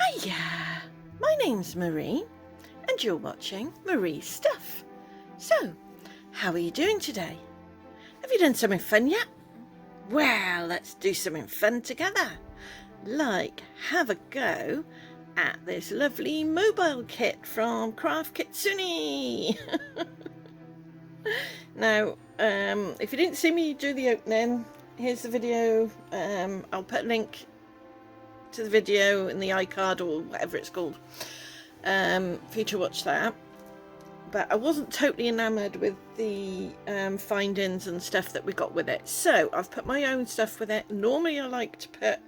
Hiya! My name's Marie, and you're watching Marie's Stuff. So, how are you doing today? Have you done something fun yet? Well, let's do something fun together. Like, have a go at this lovely mobile kit from Kitsune. Now, if you didn't see me do the opening, here's the video. I'll put a link to the video in the iCard or whatever it's called for you to watch that. But I wasn't totally enamoured with the findings and stuff that we got with it, so I've put my own stuff with it. Normally I like to put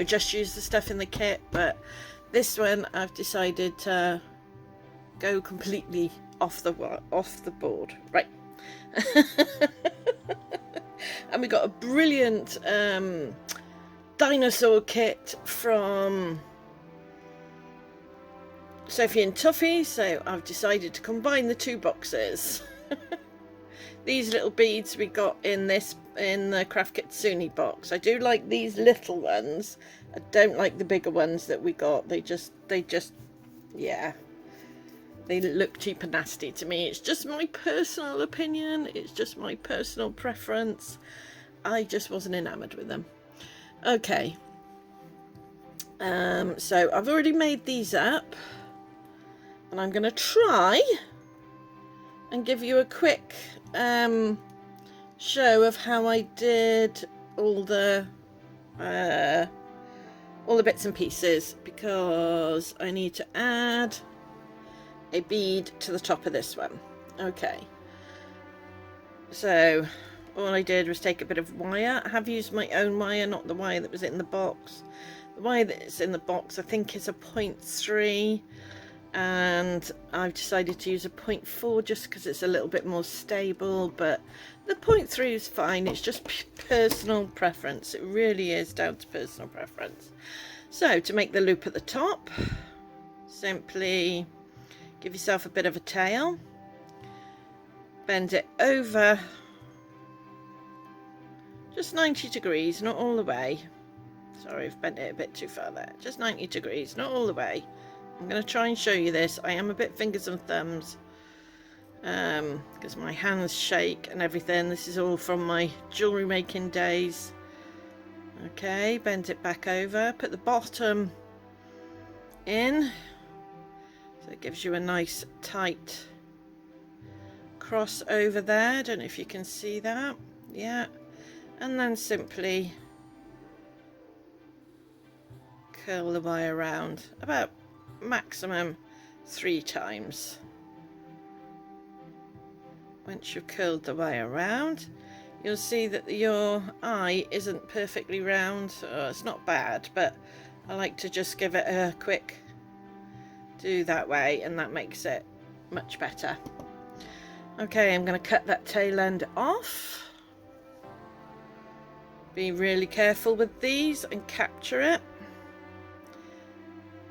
just use the stuff in the kit, but this one I've decided to go completely off the board, right? And we got a brilliant dinosaur kit from Sophie and Tuffy, so I've decided to combine the two boxes. These little beads we got in the Craft Kitsune box. I do like these little ones. I don't like the bigger ones that we got. They just yeah, they look cheap and nasty to me. It's just my personal opinion. It's just my personal preference. I just wasn't enamoured with them. Okay. So I've already made these up, and I'm going to try and give you a quick show of how I did all the bits and pieces, because I need to add a bead to the top of this one. Okay, so all I did was take a bit of wire. I have used my own wire, not the wire that was in the box. The wire that's in the box I think is a 0.3, and I've decided to use a 0.4 just because it's a little bit more stable, but the 0.3 is fine. It's just personal preference. It really is down to personal preference. So to make the loop at the top, simply give yourself a bit of a tail, bend it over just 90 degrees, not all the way. Sorry, I've bent it a bit too far there. Just 90 degrees, not all the way. I'm going to try and show you this. I am a bit fingers and thumbs because my hands shake and everything. This is all from my jewellery making days. Okay, bend it back over, put the bottom in, so it gives you a nice tight cross over there. I don't know if you can see that. Yeah, and then simply curl the wire around about maximum 3 times. Once you've curled the wire around, you'll see that your eye isn't perfectly round. It's not bad, but I like to just give it a quick do that way, and that makes it much better. Okay, I'm going to cut that tail end off. Be really careful with these and capture it,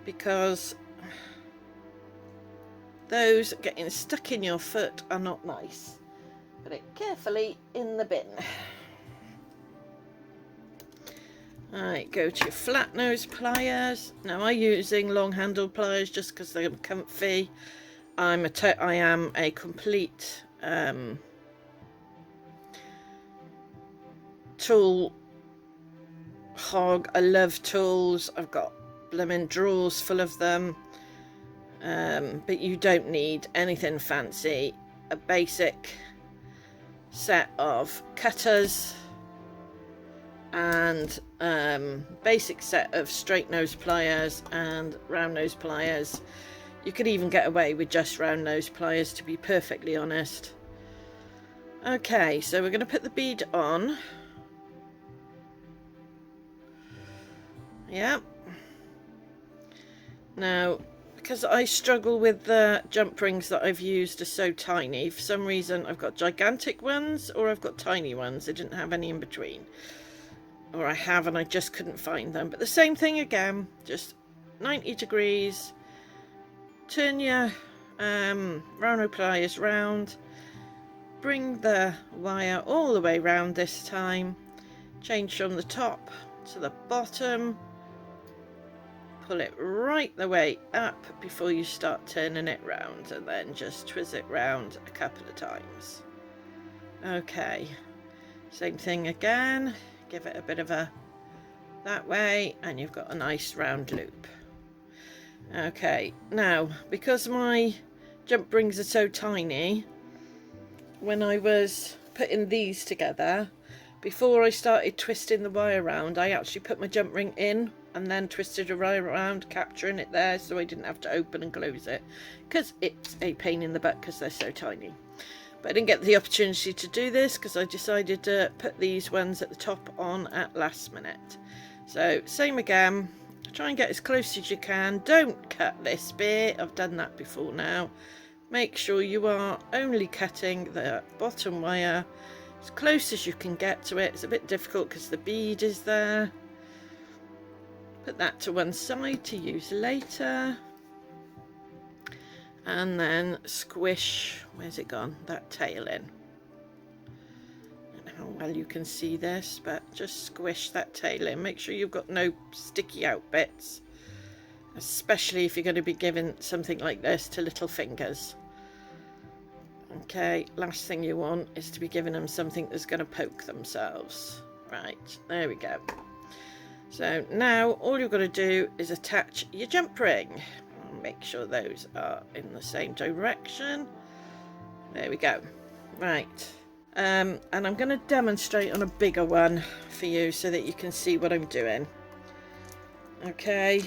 because those getting stuck in your foot are not nice. Put it carefully in the bin. Alright, go to your flat nose pliers. Now I'm using long handled pliers just because they're comfy. I am a complete tool hog. I love tools. I've got blooming drawers full of them. But you don't need anything fancy. A basic set of cutters and basic set of straight nose pliers and round nose pliers. You could even get away with just round nose pliers, to be perfectly honest. Okay, so we're going to put the bead on. Yeah. Now, because I struggle with the jump rings that I've used are so tiny, for some reason I've got gigantic ones or I've got tiny ones. I didn't have any in between. Or I have and I just couldn't find them. But the same thing again, just 90 degrees. Turn your round pliers round. Bring the wire all the way round this time. change from the top to the bottom, pull it right the way up before you start turning it round, and then just twist it round a couple of times. Okay, same thing again, give it a bit of a that way, and you've got a nice round loop. Okay, now because my jump rings are so tiny, when I was putting these together, before I started twisting the wire around, I actually put my jump ring in and then twisted a wire around, capturing it there so I didn't have to open and close it, because it's a pain in the butt because they're so tiny. But I didn't get the opportunity to do this because I decided to put these ones at the top on at last minute. So same again, try and get as close as you can. Don't cut this bit, I've done that before now. Make sure you are only cutting the bottom wire as close as you can get to it. It's a bit difficult because the bead is there. Put that to one side to use later. And then squish, where's it gone? That tail in. I don't know how well you can see this, but just squish that tail in. Make sure you've got no sticky out bits, especially if you're going to be giving something like this to little fingers. Okay, last thing you want is to be giving them something that's going to poke themselves. Right, there we go. So now all you've got to do is attach your jump ring. Make sure those are in the same direction. There we go. Right, and I'm going to demonstrate on a bigger one for you so that you can see what I'm doing. Okay,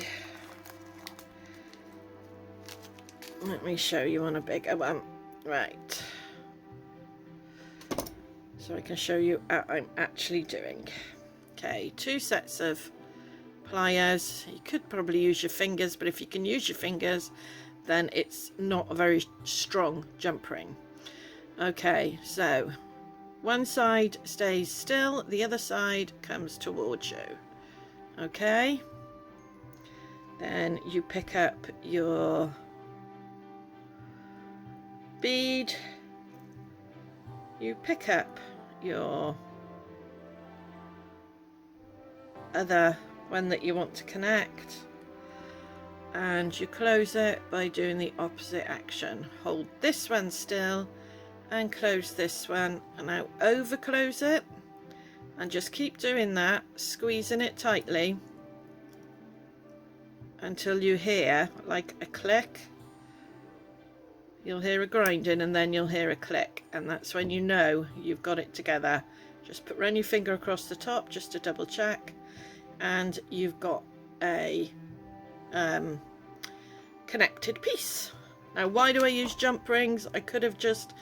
let me show you on a bigger one. Right, so I can show you what I'm actually doing. Okay, 2 sets of pliers. You could probably use your fingers, but if you can use your fingers, then it's not a very strong jump ring. Okay, so one side stays still, the other side comes towards you. Okay, then you pick up your bead, you pick up your other one that you want to connect, and you close it by doing the opposite action. Hold this one still and close this one, and now over close it, and just keep doing that, squeezing it tightly until you hear like a click. You'll hear a grinding and then you'll hear a click, and that's when you know you've got it together. Just run your finger across the top just to double check, and you've got a connected piece. Now, why do I use jump rings? I could have just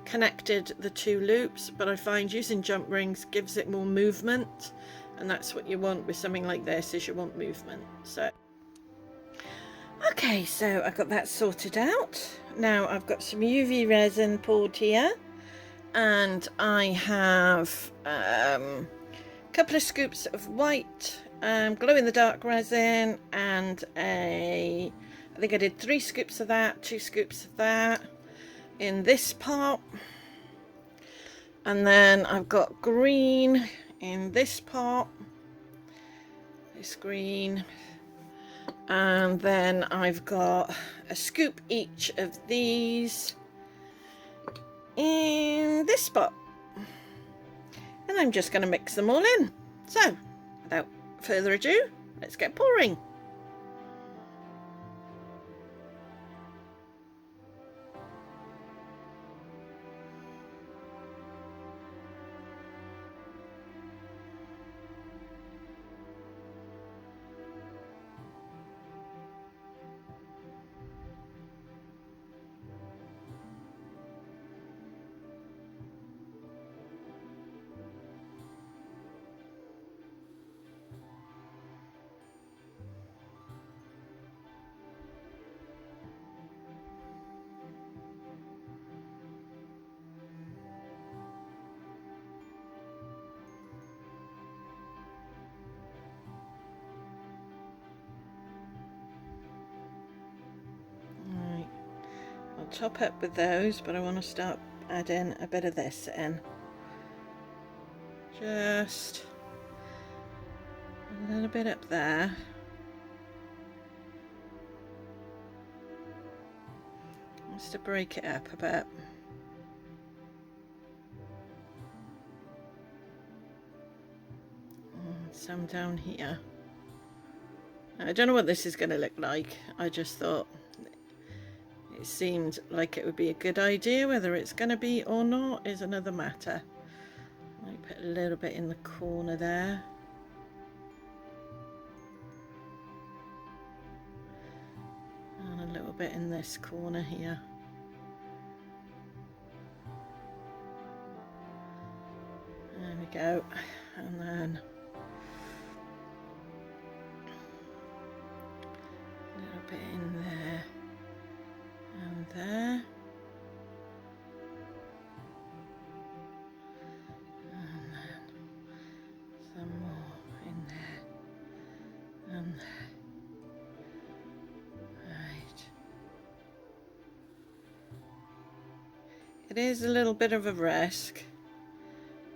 connected the 2 loops, but I find using jump rings gives it more movement, and that's what you want with something like this, is you want movement. So okay, so I've got that sorted out. Now I've got some UV resin poured here, and I have a couple of scoops of white glow-in-the-dark resin, and I think I did 3 scoops of that, 2 scoops of that in this pot, and then I've got green in this pot, this green, and then I've got a scoop each of these in this pot, and I'm just going to mix them all in. So without further ado, let's get pouring. I'll top up with those, but I want to start adding a bit of this in. Just A little bit up there. Just to break it up a bit. Some down here. I don't know what this is going to look like. I just thought it seemed like it would be a good idea. Whether it's going to be or not is another matter. I might put a little bit in the corner there. And a little bit in this corner here. There we go. And then a little bit in there and there. And then some more in there and there. Right. It is a little bit of a risk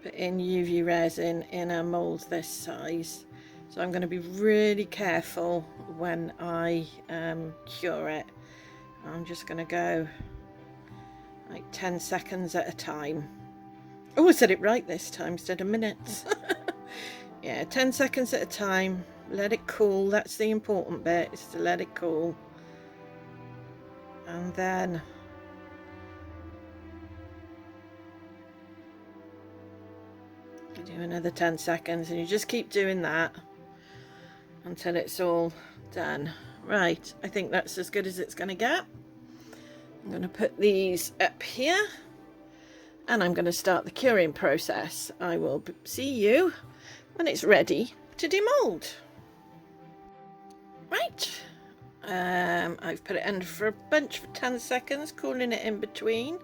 putting UV resin in a mould this size, so I'm going to be really careful when I cure it. I'm just going to go like 10 seconds at a time. Oh, I said it right this time instead of minutes. Yeah, 10 seconds at a time. Let it cool. That's the important bit, is to let it cool. And then you do another 10 seconds, and you just keep doing that until it's all done. Right, I think that's as good as it's going to get. I'm going to put these up here and I'm going to start the curing process. I will see you when it's ready to demold. Right, I've put it under for a bunch for 10 seconds, cooling it in between,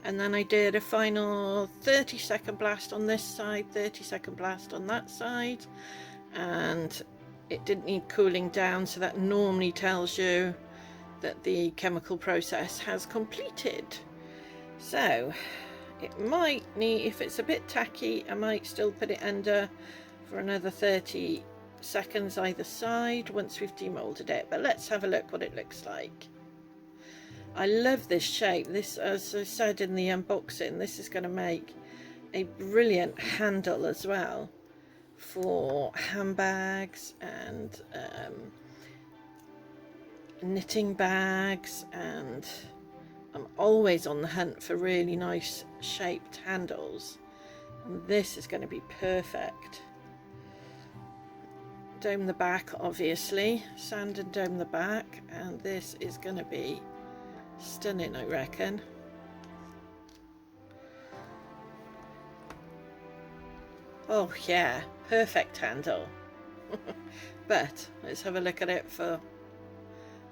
and then I did a final 30-second blast on this side, 30-second blast on that side, and it didn't need cooling down, so that normally tells you that the chemical process has completed. So it might need, if it's a bit tacky, I might still put it under for another 30 seconds either side once we've demolded it, but let's have a look what it looks like. I love this shape. This, as I said in the unboxing, this is going to make a brilliant handle as well for handbags and knitting bags, and I'm always on the hunt for really nice shaped handles, and this is going to be perfect. Dome the back, obviously, sand and dome the back, and this is going to be stunning, I reckon. Oh yeah, perfect handle. But let's have a look at it for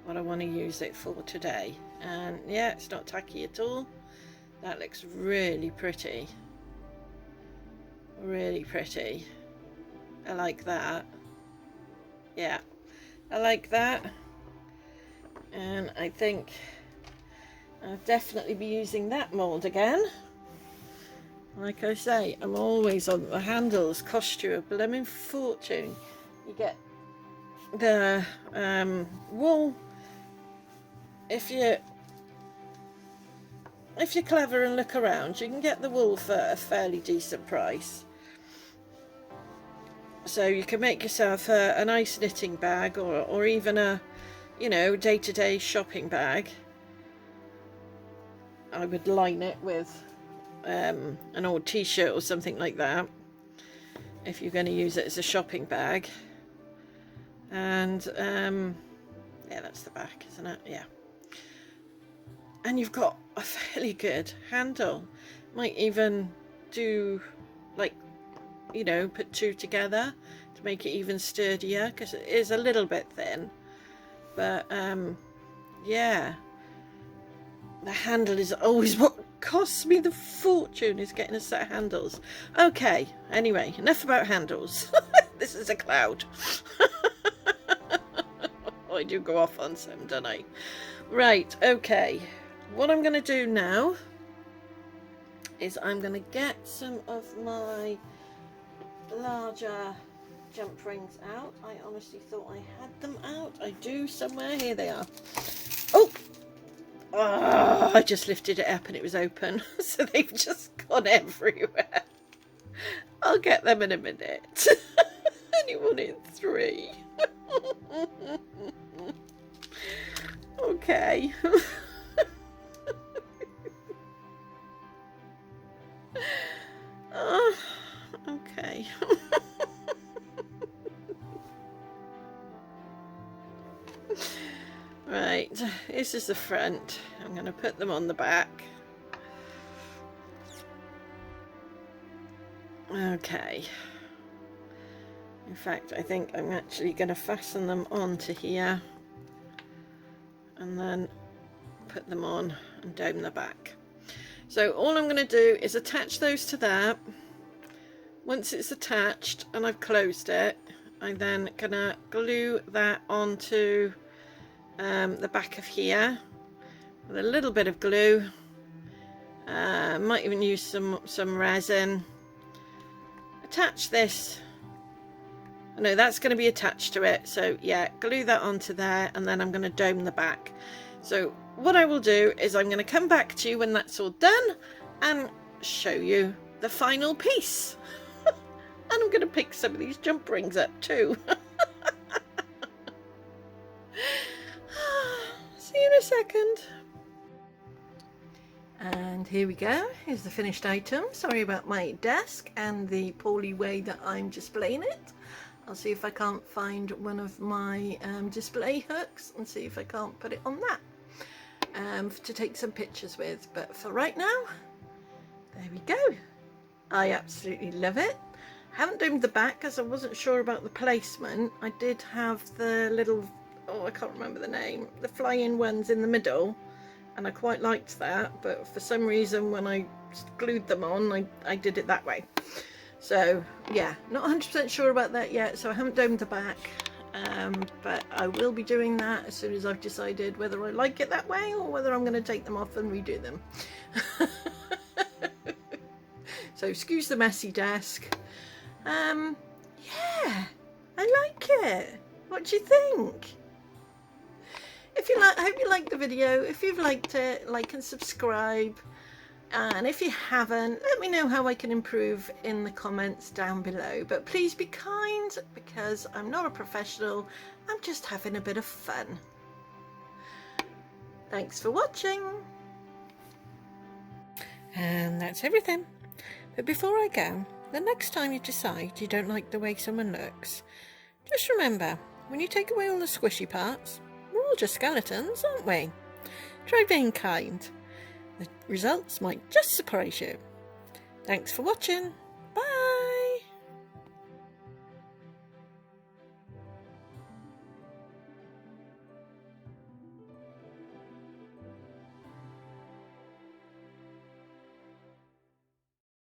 what I want to use it for today. And yeah, it's not tacky at all. That looks really pretty. Really pretty. I like that. Yeah, I like that. And I think I'll definitely be using that mould again. Like I say, I'm always on the handles. Cost you a blooming fortune. You get the wool, if you're clever and look around, you can get the wool for a fairly decent price. So you can make yourself a nice knitting bag, or even a, you know, day-to-day shopping bag. I would line it with an old t-shirt or something like that if you're going to use it as a shopping bag. And yeah, that's the back, isn't it? Yeah. And you've got a fairly good handle. Might even do, like, you know, put two together to make it even sturdier, because it is a little bit thin. But yeah, the handle is always what costs me the fortune, is getting a set of handles. Okay, anyway, enough about handles. This is a cloud. I do go off on some, don't I? Right, okay. What I'm going to do now is I'm going to get some of my larger jump rings out. I honestly thought I had them out. I do somewhere. Here they are. Oh! Oh, I just lifted it up and it was open. So they've just gone everywhere. I'll get them in a minute. Only one in 3. Okay. Okay. Right, this is the front. I'm going to put them on the back. Okay. In fact, I think I'm actually going to fasten them onto here and then put them on and down the back. So all I'm going to do is attach those to that. Once it's attached and I've closed it, I'm then going to glue that onto the back of here with a little bit of glue. Might even use some resin. Attach this. No, that's going to be attached to it, so yeah, glue that onto there, and then I'm going to dome the back. So what I will do is I'm going to come back to you when that's all done and show you the final piece. And I'm going to pick some of these jump rings up too. See you in a second. And here we go. Here's the finished item. Sorry about my desk and the poorly way that I'm displaying it. I'll see if I can't find one of my display hooks and see if I can't put it on that to take some pictures with. But for right now, there we go. I absolutely love it. Haven't domed the back because I wasn't sure about the placement. I did have the little, oh, I can't remember the name, the fly-in ones in the middle, and I quite liked that, but for some reason when I glued them on, I did it that way. So yeah, not 100% sure about that yet, so I haven't domed the back, but I will be doing that as soon as I've decided whether I like it that way or whether I'm going to take them off and redo them. So excuse the messy desk. Yeah, I like it. What do you think? If you like, I hope you liked the video. If you've liked it, like and subscribe. And if you haven't, let me know how I can improve in the comments down below. But please be kind, because I'm not a professional. I'm just having a bit of fun. Thanks for watching. And that's everything. But before I go, the next time you decide you don't like the way someone looks, just remember, when you take away all the squishy parts, we're all just skeletons, aren't we? Try being kind. The results might just surprise you. Thanks for watching.